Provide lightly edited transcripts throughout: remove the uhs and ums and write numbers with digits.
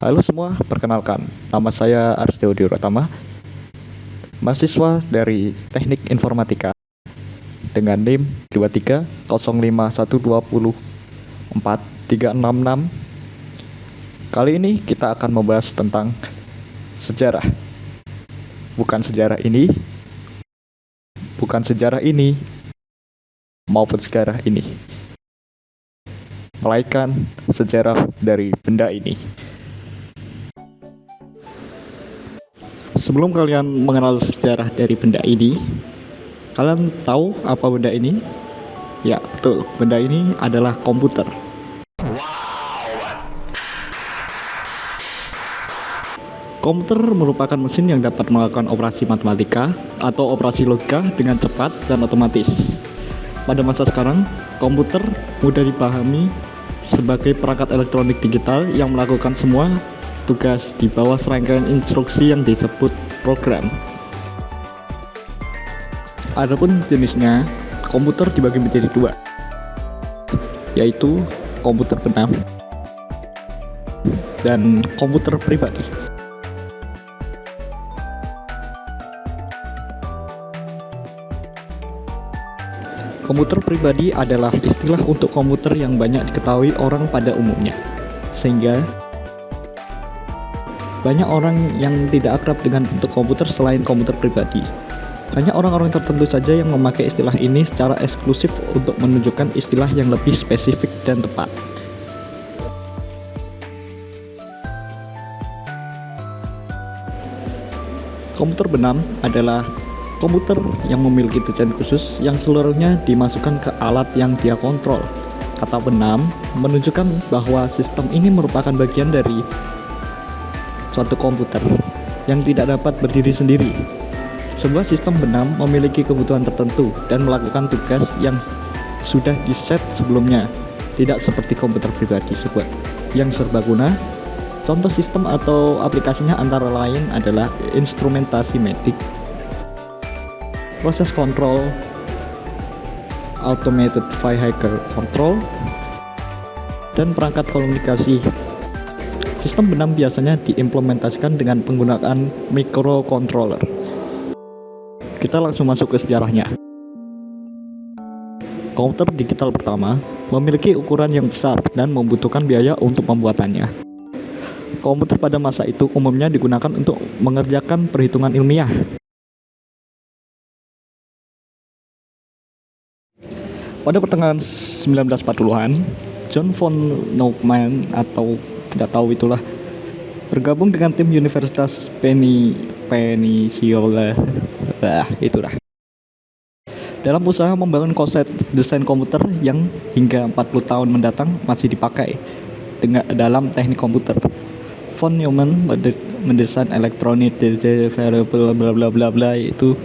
Halo semua, perkenalkan, nama saya Aristeo Diorotama, mahasiswa dari Teknik Informatika dengan NIM 230512043666. Kali ini kita akan membahas tentang sejarah. Bukan sejarah ini, maupun sejarah ini, melainkan sejarah dari benda ini. Sebelum kalian mengenal sejarah dari benda ini, kalian tahu apa benda ini? Ya, betul. Benda ini adalah komputer. Komputer merupakan mesin yang dapat melakukan operasi matematika atau operasi logika dengan cepat dan otomatis. Pada masa sekarang, komputer mudah dipahami sebagai perangkat elektronik digital yang melakukan semua tugas di bawah serangkaian instruksi yang disebut program. Adapun jenisnya, komputer dibagi menjadi dua, yaitu komputer benam dan komputer pribadi. Komputer pribadi adalah istilah untuk komputer yang banyak diketahui orang pada umumnya, sehingga banyak orang yang tidak akrab dengan bentuk komputer selain komputer pribadi. Hanya orang-orang tertentu saja yang memakai istilah ini secara eksklusif untuk menunjukkan istilah yang lebih spesifik dan tepat. Komputer benam adalah komputer yang memiliki tujuan khusus yang seluruhnya dimasukkan ke alat yang dia kontrol. Kata benam menunjukkan bahwa sistem ini merupakan bagian dari suatu komputer yang tidak dapat berdiri sendiri. Sebuah sistem benam memiliki kebutuhan tertentu dan melakukan tugas yang sudah diset sebelumnya, tidak seperti komputer pribadi yang serbaguna. Contoh sistem atau aplikasinya antara lain adalah instrumentasi medik, proses kontrol, automated vehicle control, dan perangkat komunikasi. Sistem benam biasanya diimplementasikan dengan penggunaan microcontroller. Kita langsung masuk ke sejarahnya. Komputer digital pertama memiliki ukuran yang besar dan membutuhkan biaya untuk pembuatannya. Komputer pada masa itu umumnya digunakan untuk mengerjakan perhitungan ilmiah. Pada pertengahan 1940-an, John von Neumann atau tidak tahu itulah bergabung dengan tim Universitas Pennsylvania itulah dalam usaha membangun konsep desain komputer yang hingga 40 tahun mendatang masih dipakai dalam teknik komputer. Von Neumann mendesain elektronik bla bla bla bla itu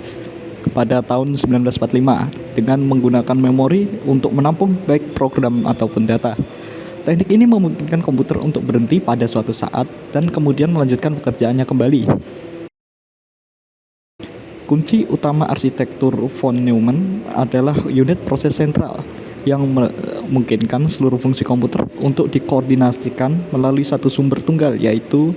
pada tahun 1945 dengan menggunakan memori untuk menampung baik program ataupun data. Teknik ini memungkinkan komputer untuk berhenti pada suatu saat dan kemudian melanjutkan pekerjaannya kembali. Kunci utama arsitektur von Neumann adalah unit proses sentral yang memungkinkan seluruh fungsi komputer untuk dikoordinasikan melalui satu sumber tunggal, yaitu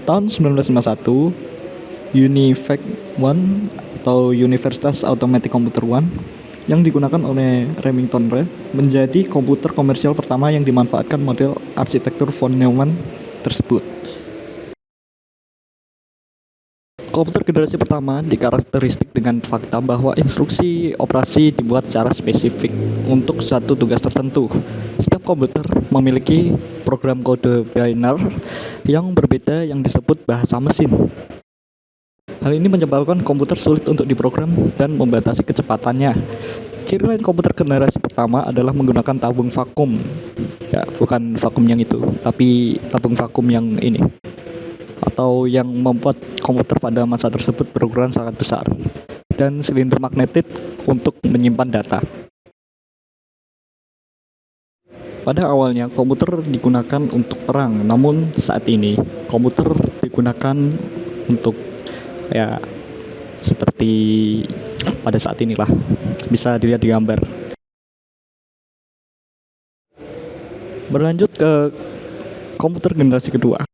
tahun 1951, UNIVAC One atau Universitas Automatic Computer One yang digunakan oleh Remington Rand menjadi komputer komersial pertama yang dimanfaatkan model arsitektur von Neumann tersebut. Komputer generasi pertama dikarakteristik dengan fakta bahwa instruksi operasi dibuat secara spesifik untuk satu tugas tertentu. Setiap komputer memiliki program kode binary yang berbeda yang disebut bahasa mesin. Hal ini menyebabkan komputer sulit untuk diprogram dan membatasi kecepatannya. Ciri lain komputer generasi pertama adalah menggunakan tabung vakum. Ya, bukan vakum yang itu, tapi tabung vakum yang ini. Atau yang membuat komputer pada masa tersebut berukuran sangat besar, dan silinder magnetik untuk menyimpan data. Pada awalnya komputer digunakan untuk perang, namun saat ini komputer digunakan untuk ya seperti pada saat inilah, bisa dilihat di gambar. Berlanjut ke komputer generasi kedua.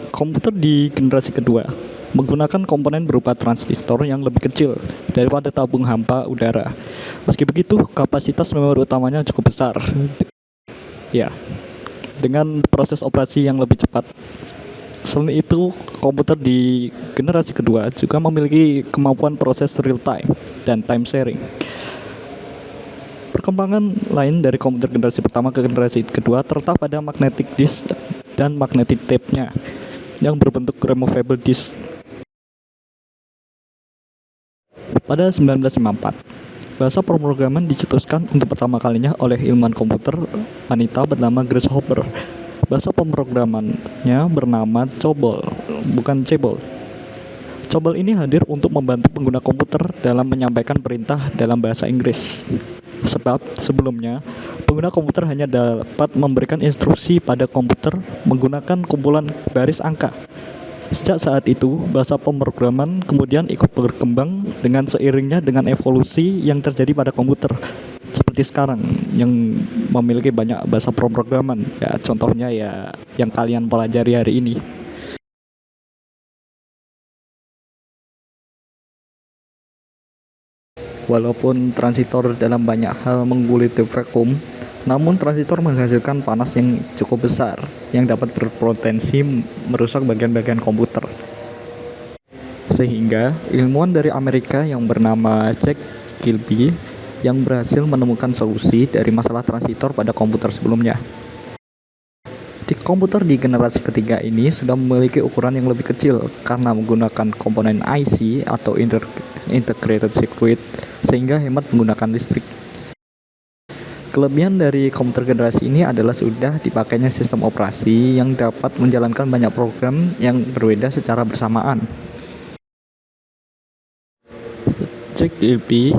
Komputer di generasi kedua menggunakan komponen berupa transistor yang lebih kecil daripada tabung hampa udara. Meski begitu, kapasitas memori utamanya cukup besar. Ya, dengan proses operasi yang lebih cepat. Selain itu, komputer di generasi kedua juga memiliki kemampuan proses real time dan time sharing. Perkembangan lain dari komputer generasi pertama ke generasi kedua terletak pada magnetic disk dan magnetic tape-nya yang berbentuk removable disk. Pada 1954, bahasa pemrograman dicetuskan untuk pertama kalinya oleh ilmuwan komputer wanita bernama Grace Hopper. Bahasa pemrogramannya bernama COBOL, bukan COBOL. COBOL ini hadir untuk membantu pengguna komputer dalam menyampaikan perintah dalam bahasa Inggris. Sebab sebelumnya, pengguna komputer hanya dapat memberikan instruksi pada komputer menggunakan kumpulan baris angka. Sejak saat itu, bahasa pemrograman kemudian ikut berkembang dengan seiringnya dengan evolusi yang terjadi pada komputer. Seperti sekarang yang memiliki banyak bahasa pemrograman. Ya, contohnya ya yang kalian pelajari hari ini. Walaupun transistor dalam banyak hal mengguliti vakum, namun transistor menghasilkan panas yang cukup besar yang dapat berpotensi merusak bagian-bagian komputer. Sehingga ilmuwan dari Amerika yang bernama Jack Kilby yang berhasil menemukan solusi dari masalah transistor pada komputer sebelumnya. Di komputer di generasi ketiga ini sudah memiliki ukuran yang lebih kecil karena menggunakan komponen IC atau integrated circuit sehingga hemat menggunakan listrik. Kelebihan dari komputer generasi ini adalah sudah dipakainya sistem operasi yang dapat menjalankan banyak program yang berbeda secara bersamaan. Jack Kilby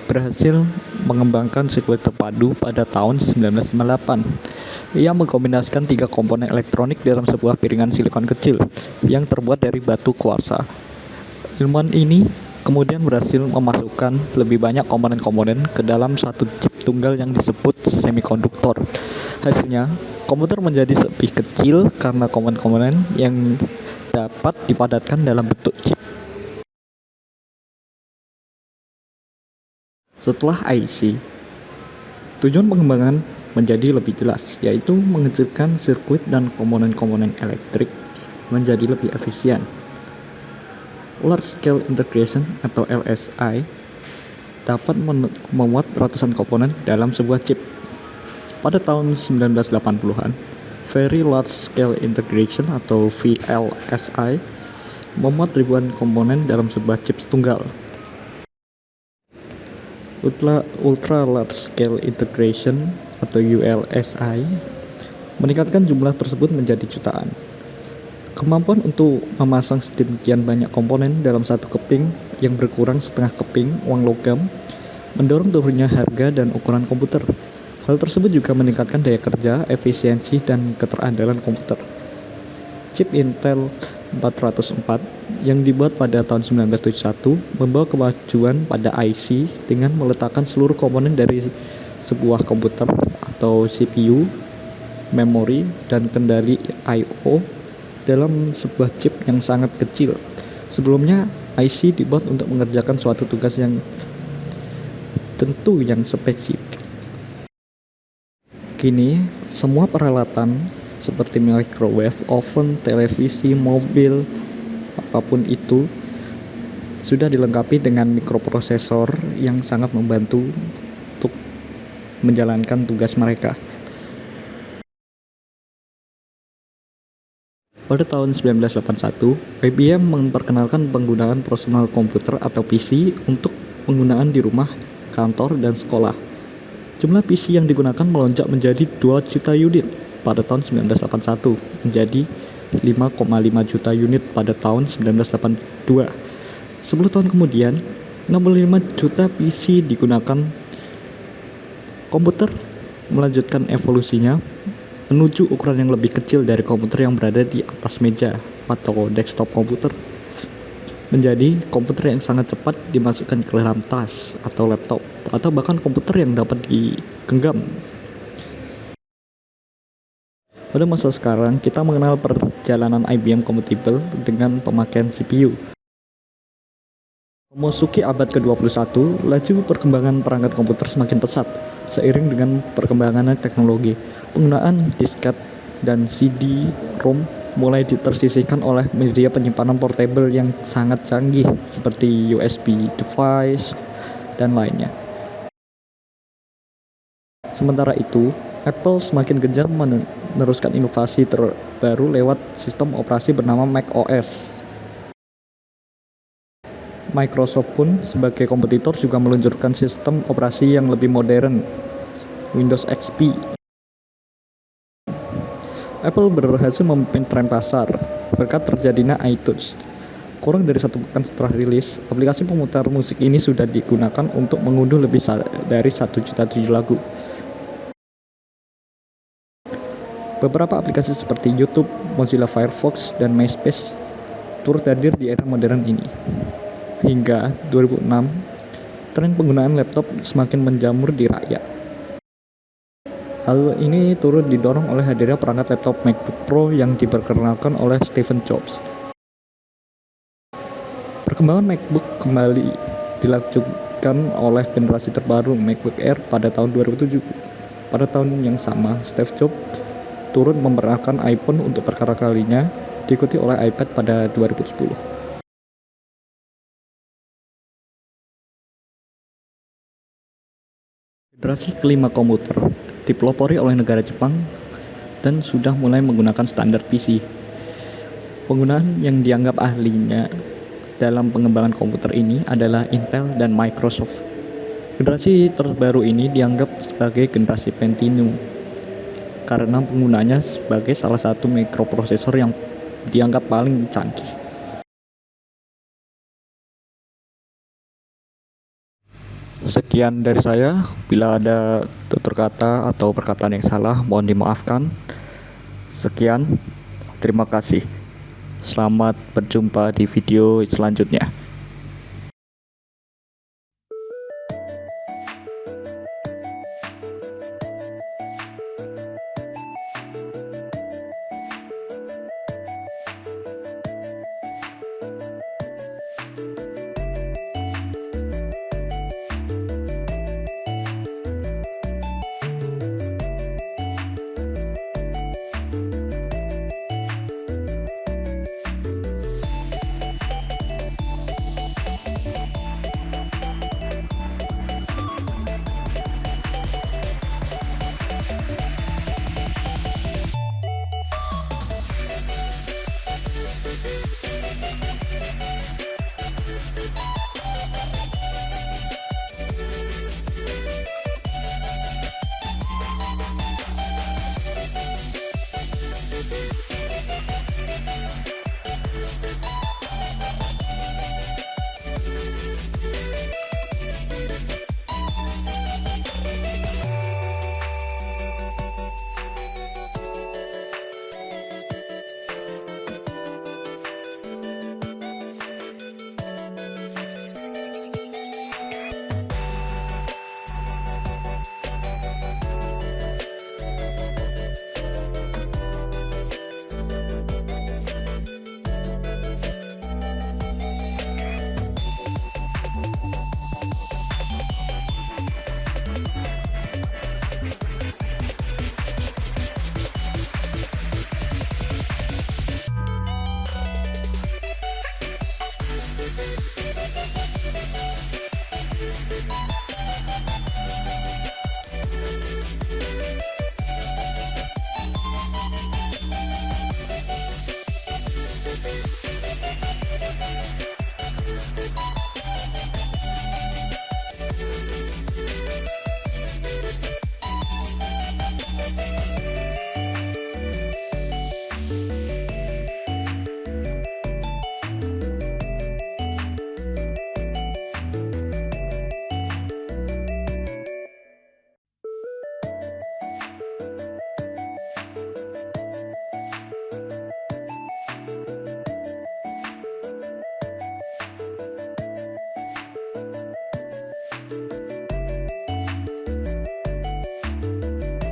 berhasil mengembangkan sirkuit terpadu pada tahun 1998. Ia mengkombinasikan 3 komponen elektronik dalam sebuah piringan silikon kecil yang terbuat dari batu kuarsa. Ilmuwan ini kemudian berhasil memasukkan lebih banyak komponen-komponen ke dalam satu chip tunggal yang disebut semikonduktor. Hasilnya, komputer menjadi lebih kecil karena komponen-komponen yang dapat dipadatkan dalam bentuk chip. Setelah IC, tujuan pengembangan menjadi lebih jelas, yaitu mengecilkan sirkuit dan komponen-komponen elektrik menjadi lebih efisien. Large Scale Integration atau LSI dapat memuat ratusan komponen dalam sebuah chip. Pada tahun 1980-an, Very Large Scale Integration atau VLSI memuat ribuan komponen dalam sebuah chip tunggal. Ultra Large Scale Integration atau ULSI meningkatkan jumlah tersebut menjadi jutaan. Kemampuan untuk memasang sedemikian banyak komponen dalam satu keping yang berkurang setengah keping uang logam mendorong turunnya harga dan ukuran komputer. Hal tersebut juga meningkatkan daya kerja, efisiensi, dan keterandalan komputer. Chip Intel 404 yang dibuat pada tahun 1971 membawa kemajuan pada IC dengan meletakkan seluruh komponen dari sebuah komputer atau CPU, memori, dan kendali I/O dalam sebuah chip yang sangat kecil. Sebelumnya, IC dibuat untuk mengerjakan suatu tugas yang tentu yang spesifik. Kini, semua peralatan seperti microwave, oven, televisi, mobil, apapun itu sudah dilengkapi dengan mikroprosesor yang sangat membantu untuk menjalankan tugas mereka. Pada tahun 1981, IBM memperkenalkan penggunaan personal computer atau PC untuk penggunaan di rumah, kantor, dan sekolah. Jumlah PC yang digunakan melonjak menjadi 2 juta unit pada tahun 1981 menjadi 5,5 juta unit pada tahun 1982. 10 tahun kemudian, 65 juta PC digunakan. Komputer melanjutkan evolusinya menuju ukuran yang lebih kecil dari komputer yang berada di atas meja atau desktop komputer, menjadi komputer yang sangat cepat dimasukkan ke dalam tas atau laptop, atau bahkan komputer yang dapat digenggam. Pada masa sekarang, kita mengenal perjalanan IBM kompatibel dengan pemakaian CPU. Memasuki abad ke-21, laju perkembangan perangkat komputer semakin pesat seiring dengan perkembangan teknologi. Penggunaan disket dan CD-ROM mulai tersisihkan oleh media penyimpanan portable yang sangat canggih seperti USB device dan lainnya. Sementara itu, Apple semakin gencar meneruskan inovasi terbaru lewat sistem operasi bernama macOS. Microsoft pun sebagai kompetitor juga meluncurkan sistem operasi yang lebih modern, Windows XP. Apple berhasil memimpin tren pasar berkat terjadinya iTunes. Kurang dari 1 pekan setelah rilis, aplikasi pemutar musik ini sudah digunakan untuk mengunduh lebih dari 1,7 juta lagu. Beberapa aplikasi seperti YouTube, Mozilla Firefox, dan MySpace turut hadir di era modern ini. Hingga 2006, tren penggunaan laptop semakin menjamur di rakyat. Hal ini turut didorong oleh hadirnya perangkat laptop MacBook Pro yang diperkenalkan oleh Steve Jobs. Perkembangan MacBook kembali dilanjutkan oleh generasi terbaru MacBook Air pada tahun 2007. Pada tahun yang sama, Steve Jobs turut memperkenalkan iPhone untuk pertama kalinya, diikuti oleh iPad pada 2010. Generasi kelima komputer dipelopori oleh negara Jepang dan sudah mulai menggunakan standar PC. Penggunaan yang dianggap ahlinya dalam pengembangan komputer ini adalah Intel dan Microsoft. Generasi terbaru ini dianggap sebagai generasi Pentium karena penggunanya sebagai salah satu mikroprosesor yang dianggap paling canggih. Sekian dari saya. Bila ada tutur kata atau perkataan yang salah, mohon dimaafkan. Sekian, terima kasih. Selamat berjumpa di video selanjutnya.